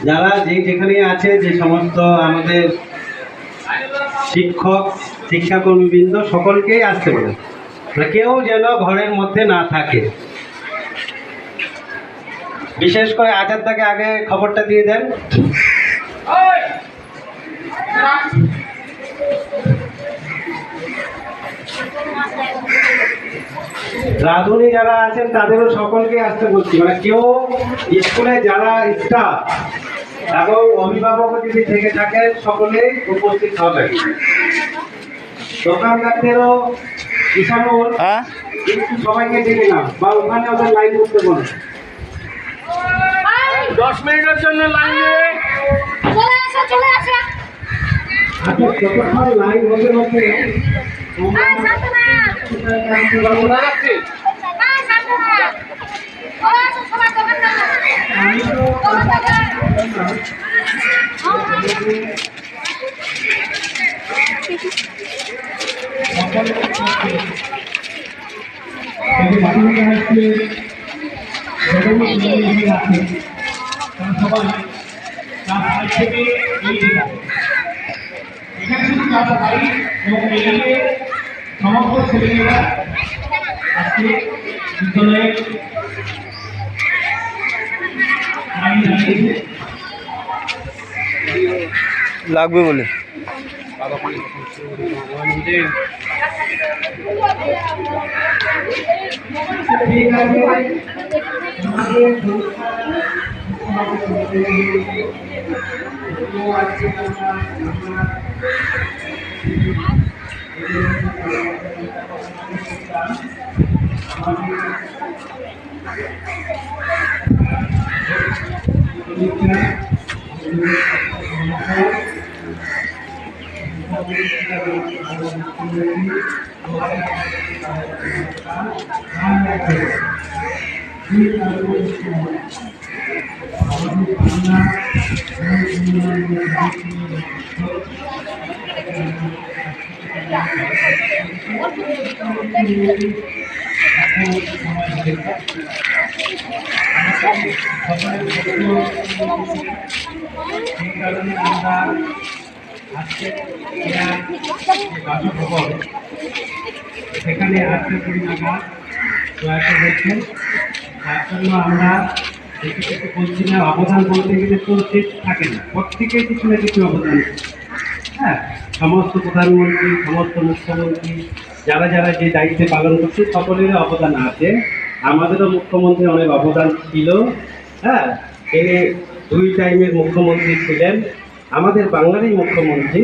যারা যেখানে আছে, যে সমস্ত আমাদের শিক্ষক শিক্ষাকর্মীবৃন্দ সকলকেই আসতে বলে, কেউ যেন ঘরের মধ্যে না থাকে। বিশেষ করে আজাদটাকে আগে খবরটা দিয়ে দেন। রাঁধুনি যারা আছেন তাদেরও সকলকে আসতে বলছি, মানে কেউ স্কুলে যারা স্টাফ এবং অভিভাবক যদি থেকে থাকেন সকলেই উপস্থিত হবে। দোকানদারদেরও ইশানুর সবাইকে ডেকে নাও বা ওখানে ওদের লাইন করতে বলো। 10 মিনিটের জন্য লাইন চলে আসে। আচ্ছা, যতক্ষণ লাইন হতে হতে সমস্ত ছেলেমেয়েরা আজকে বিদ্যালয়ে লাগবে বলে সেখানে আজকে কুড়ি নাগাদ প্রয়াস হয়েছেন। তার জন্য আমরা কিছু বলছি না, অবদান বলতে গেলে তো শেষ থাকে না, প্রত্যেকেই কিছু না কিছু অবদান। হ্যাঁ, সমস্ত প্রধানমন্ত্রী, সমস্ত মুখ্যমন্ত্রী যারা যারা যে দায়িত্বে পালন করছে সকলেরই অবদান আছে। আমাদেরও মুখ্যমন্ত্রী অনেক অবদান ছিল। হ্যাঁ, তিনি 2 টাইমের মুখ্যমন্ত্রী ছিলেন, আমাদের বাংলারই মুখ্যমন্ত্রী।